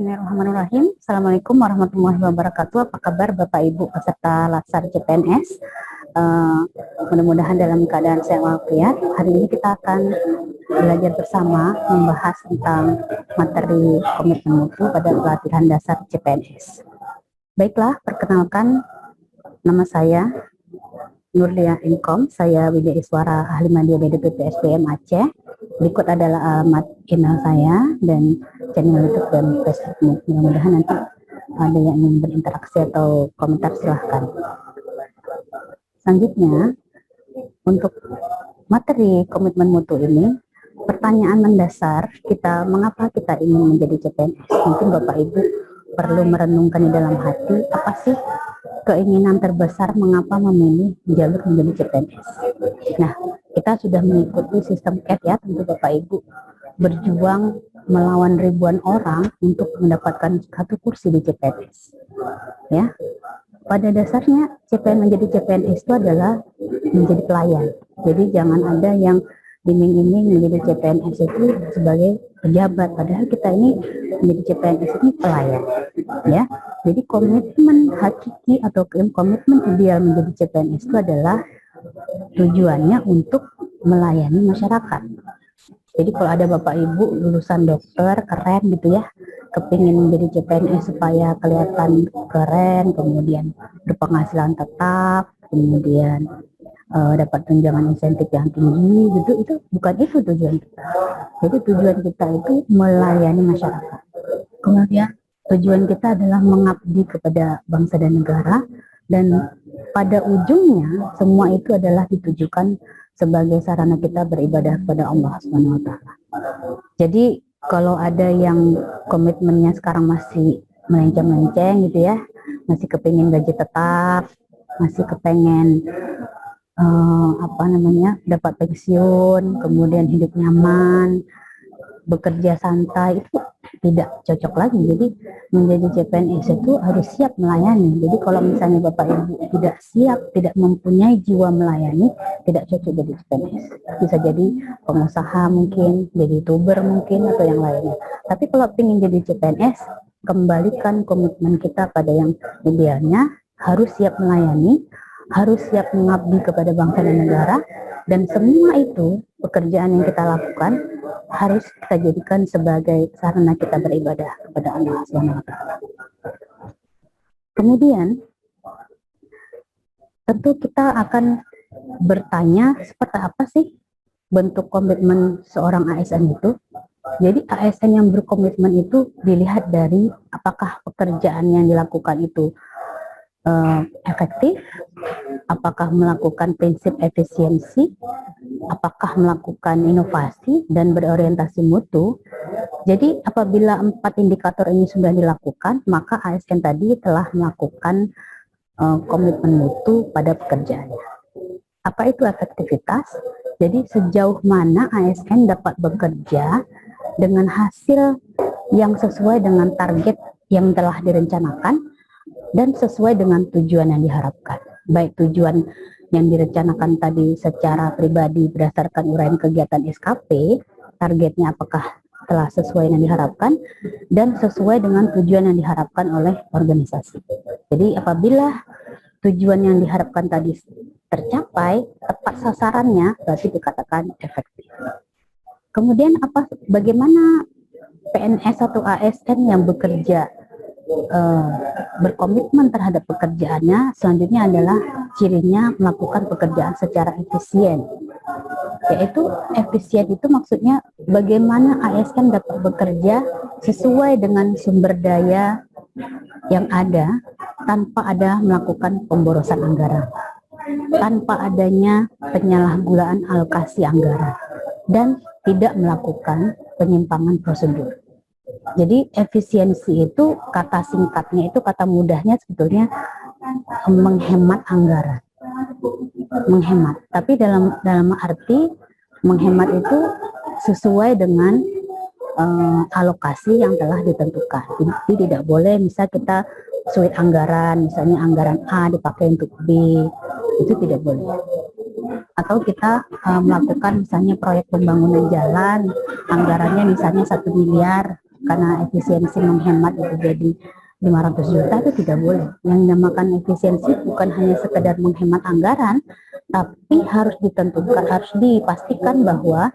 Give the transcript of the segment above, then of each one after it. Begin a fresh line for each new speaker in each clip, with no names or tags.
Bismillahirrahmanirrahim. Assalamualaikum warahmatullahi wabarakatuh. Apa kabar Bapak Ibu peserta Latsar CPNS? Mudah-mudahan dalam keadaan sehat walafiat. Hari ini kita akan belajar bersama membahas tentang materi komitmen mutu pada pelatihan dasar CPNS. Baiklah, perkenalkan, nama saya Nurlia Inkom. Saya Widya Iswara, ahli media BDP SDM Aceh. Berikut adalah alamat email saya dan channel YouTube dan Facebook. Mudah-mudahan nanti ada yang ingin berinteraksi atau komentar, silahkan. Selanjutnya, untuk materi komitmen mutu ini, pertanyaan mendasar kita, mengapa kita ingin menjadi CPNS? Mungkin Bapak Ibu perlu merenungkan di dalam hati, apa sih keinginan terbesar mengapa memilih jalur menjadi CPNS? Nah, kita sudah mengikuti sistem CAT ya, tentu Bapak Ibu berjuang melawan ribuan orang untuk mendapatkan satu kursi di CPNS. Ya, pada dasarnya menjadi CPNS itu adalah menjadi pelayan. Jadi jangan ada yang iming-iming menjadi CPNS itu sebagai pejabat, padahal kita ini menjadi CPNS ini pelayan. Ya, jadi komitmen hakiki atau komitmen ideal menjadi CPNS itu adalah tujuannya untuk melayani masyarakat. Jadi kalau ada Bapak Ibu lulusan dokter keren gitu ya, kepingin menjadi CPNS supaya kelihatan keren, kemudian berpenghasilan tetap, kemudian dapat tunjangan insentif yang tinggi gitu, itu bukan itu tujuan kita. Jadi tujuan kita itu melayani masyarakat. Kemudian tujuan kita adalah mengabdi kepada bangsa dan negara, dan pada ujungnya semua itu adalah ditujukan sebagai sarana kita beribadah kepada Allah SWT. Jadi kalau ada yang komitmennya sekarang masih melenceng-lenceng gitu ya, masih kepingin gaji tetap, masih kepengen dapat pensiun, kemudian hidup nyaman, bekerja santai, itu tidak cocok lagi. Jadi menjadi CPNS itu harus siap melayani. Jadi kalau misalnya Bapak Ibu tidak siap, tidak mempunyai jiwa melayani, tidak cocok jadi CPNS. Bisa jadi pengusaha mungkin, jadi YouTuber mungkin, atau yang lainnya. Tapi kalau ingin jadi CPNS, kembalikan komitmen kita pada yang idealnya, harus siap melayani, harus siap mengabdi kepada bangsa dan negara, dan semua itu pekerjaan yang kita lakukan harus kita jadikan sebagai sarana kita beribadah kepada Allah SWT. Kemudian tentu kita akan bertanya, seperti apa sih bentuk komitmen seorang ASN itu. Jadi ASN yang berkomitmen itu dilihat dari apakah pekerjaan yang dilakukan itu efektif, apakah melakukan prinsip efisiensi, apakah melakukan inovasi dan berorientasi mutu. Jadi apabila 4 indikator ini sudah dilakukan, maka ASN tadi telah melakukan komitmen mutu pada pekerjaannya. Apa itu efektivitas? Jadi sejauh mana ASN dapat bekerja dengan hasil yang sesuai dengan target yang telah direncanakan dan sesuai dengan tujuan yang diharapkan. Baik tujuan yang direncanakan tadi secara pribadi berdasarkan uraian kegiatan SKP, targetnya apakah telah sesuai yang diharapkan, dan sesuai dengan tujuan yang diharapkan oleh organisasi. Jadi apabila tujuan yang diharapkan tadi tercapai, tepat sasarannya, berarti dikatakan efektif. Kemudian bagaimana PNS atau ASN yang bekerja berkomitmen terhadap pekerjaannya? Selanjutnya adalah cirinya melakukan pekerjaan secara efisien. Yaitu efisien itu maksudnya bagaimana ASN dapat bekerja sesuai dengan sumber daya yang ada tanpa ada melakukan pemborosan anggaran, tanpa adanya penyalahgunaan alokasi anggaran, dan tidak melakukan penyimpangan prosedur. Jadi efisiensi itu kata singkatnya, itu kata mudahnya sebetulnya menghemat anggaran. Menghemat, tapi dalam arti menghemat itu sesuai dengan alokasi yang telah ditentukan. Jadi tidak boleh misal kita suit anggaran, misalnya anggaran A dipakai untuk B, itu tidak boleh. Atau kita melakukan misalnya proyek pembangunan jalan, anggarannya misalnya 1 miliar, karena efisiensi menghemat itu jadi 500 juta, itu tidak boleh. Yang dinamakan efisiensi bukan hanya sekedar menghemat anggaran, tapi harus ditentukan, harus dipastikan bahwa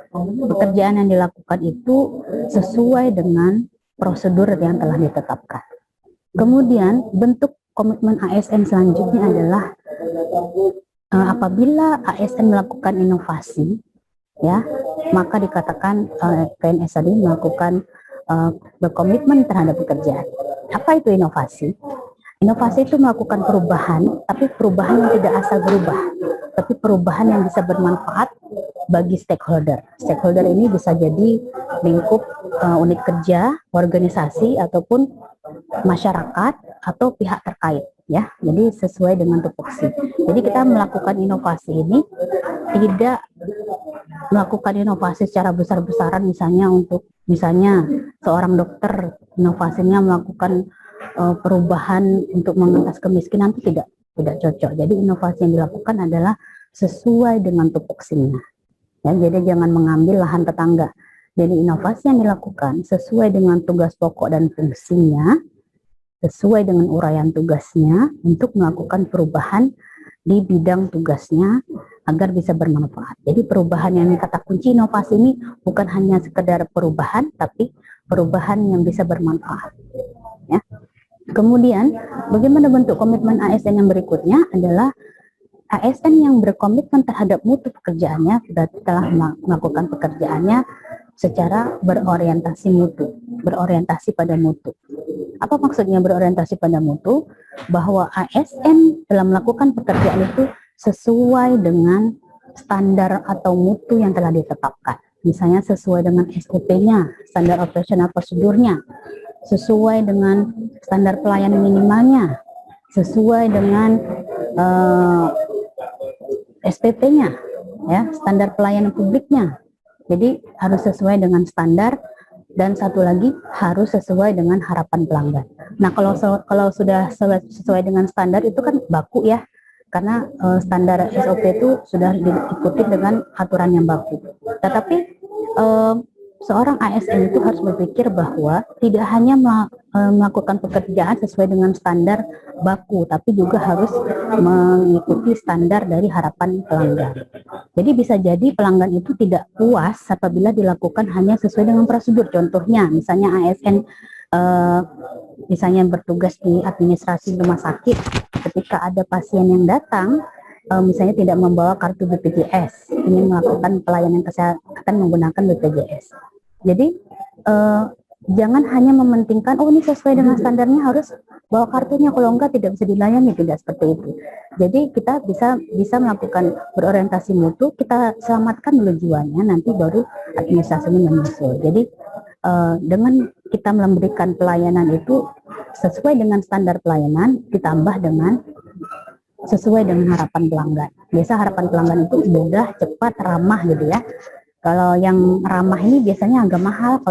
pekerjaan yang dilakukan itu sesuai dengan prosedur yang telah ditetapkan. Kemudian bentuk komitmen ASN selanjutnya adalah apabila ASN melakukan inovasi, ya, maka dikatakan PNS tadi melakukan berkomitmen terhadap pekerjaan. Apa itu inovasi? Inovasi itu melakukan perubahan, tapi perubahan yang tidak asal berubah, tapi perubahan yang bisa bermanfaat bagi stakeholder. Stakeholder ini bisa jadi lingkup unit kerja, organisasi, ataupun masyarakat atau pihak terkait, ya. Jadi sesuai dengan tupoksi. Jadi kita melakukan inovasi ini tidak melakukan inovasi secara besar-besaran, misalnya seorang dokter inovasinya melakukan perubahan untuk mengentas kemiskinan, itu tidak cocok. Jadi inovasi yang dilakukan adalah sesuai dengan tupoksinya, ya. Jadi jangan mengambil lahan tetangga. Jadi inovasi yang dilakukan sesuai dengan tugas pokok dan fungsinya, sesuai dengan uraian tugasnya untuk melakukan perubahan di bidang tugasnya agar bisa bermanfaat. Jadi perubahan yang kata kunci inovasi ini bukan hanya sekedar perubahan, tapi perubahan yang bisa bermanfaat, ya. Kemudian bagaimana bentuk komitmen ASN yang berikutnya adalah ASN yang berkomitmen terhadap mutu pekerjaannya, berarti telah melakukan pekerjaannya secara berorientasi mutu, berorientasi pada mutu. Apa maksudnya berorientasi pada mutu? Bahwa ASN dalam melakukan pekerjaan itu sesuai dengan standar atau mutu yang telah ditetapkan. Misalnya sesuai dengan SOP-nya, standar operasional prosedurnya, sesuai dengan standar pelayanan minimalnya, sesuai dengan SPP-nya, ya, standar pelayanan publiknya. Jadi harus sesuai dengan standar, dan satu lagi harus sesuai dengan harapan pelanggan. Nah, kalau sudah sesuai dengan standar itu kan baku, ya, karena standar SOP itu sudah diikuti dengan aturan yang baku. Tetapi seorang ASN itu harus berpikir bahwa tidak hanya melakukan pekerjaan sesuai dengan standar baku, tapi juga harus mengikuti standar dari harapan pelanggan. Jadi bisa jadi pelanggan itu tidak puas apabila dilakukan hanya sesuai dengan prosedur. Contohnya, misalnya ASN misalnya bertugas di administrasi rumah sakit, ketika ada pasien yang datang misalnya tidak membawa kartu BPJS, ingin melakukan pelayanan kesehatan menggunakan BPJS. Jadi jangan hanya mementingkan, oh ini sesuai dengan standarnya harus bawa kartunya, kalau enggak tidak bisa dilayani, tidak seperti itu. Jadi kita bisa melakukan berorientasi mutu, kita selamatkan dulu jiwanya, nanti baru administrasinya menyusul. Jadi dengan kita memberikan pelayanan itu sesuai dengan standar pelayanan, ditambah dengan sesuai dengan harapan pelanggan. Biasa harapan pelanggan itu mudah, cepat, ramah gitu, ya. Kalau yang ramah ini biasanya agak mahal.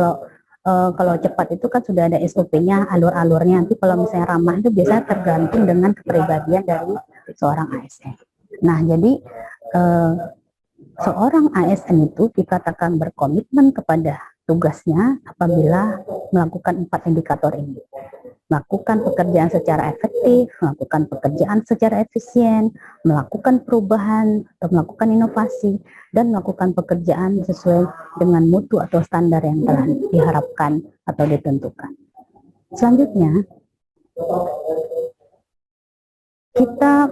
Kalau cepat itu kan sudah ada SOP-nya, alur-alurnya. Nanti kalau misalnya ramah itu biasanya tergantung dengan kepribadian dari seorang ASN. Nah, jadi seorang ASN itu dikatakan berkomitmen kepada tugasnya apabila melakukan 4 indikator ini. Melakukan pekerjaan secara efektif, melakukan pekerjaan secara efisien, melakukan perubahan atau melakukan inovasi, dan melakukan pekerjaan sesuai dengan mutu atau standar yang telah diharapkan atau ditentukan. Selanjutnya, kita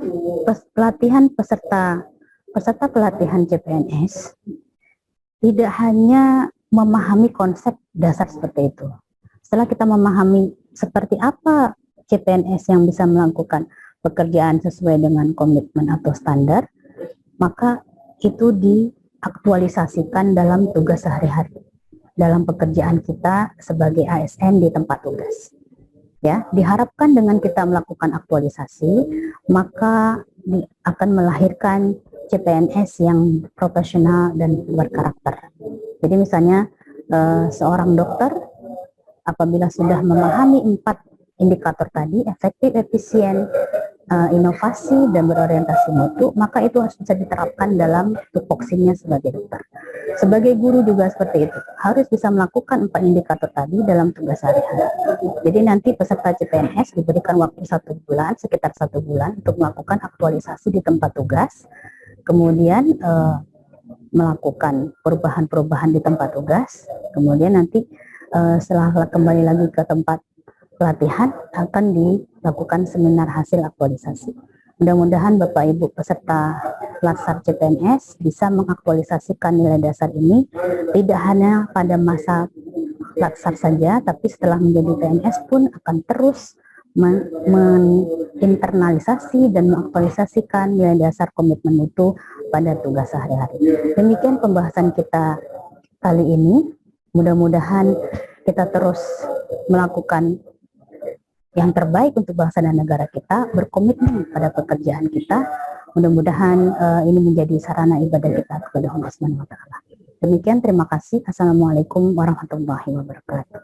pelatihan peserta pelatihan CPNS tidak hanya memahami konsep dasar seperti itu. Setelah kita memahami seperti apa CPNS yang bisa melakukan pekerjaan sesuai dengan komitmen atau standar, maka itu diaktualisasikan dalam tugas sehari-hari, dalam pekerjaan kita sebagai ASN di tempat tugas. Ya, diharapkan dengan kita melakukan aktualisasi, maka akan melahirkan CPNS yang profesional dan berkarakter. Jadi misalnya seorang dokter apabila sudah memahami 4 indikator tadi, efektif, efisien, inovasi dan berorientasi mutu, maka itu harus bisa diterapkan dalam tupoksinya sebagai dokter. Sebagai guru juga seperti itu, harus bisa melakukan 4 indikator tadi dalam tugas sehari-hari. Jadi nanti peserta CPNS diberikan waktu 1 bulan, sekitar 1 bulan untuk melakukan aktualisasi di tempat tugas, kemudian melakukan perubahan-perubahan di tempat tugas, kemudian nanti setelah kembali lagi ke tempat pelatihan akan dilakukan seminar hasil aktualisasi. Mudah-mudahan Bapak Ibu peserta Latsar CPNS bisa mengaktualisasikan nilai dasar ini tidak hanya pada masa Latsar saja, tapi setelah menjadi PNS pun akan terus menginternalisasi dan mengaktualisasikan nilai dasar komitmen mutu pada tugas sehari-hari. Demikian pembahasan kita kali ini. Mudah-mudahan kita terus melakukan yang terbaik untuk bangsa dan negara kita, berkomitmen pada pekerjaan kita. Mudah-mudahan ini menjadi sarana ibadah kita kepada Allah Subhanahu wa taala. Demikian, terima kasih. Assalamualaikum warahmatullahi wabarakatuh.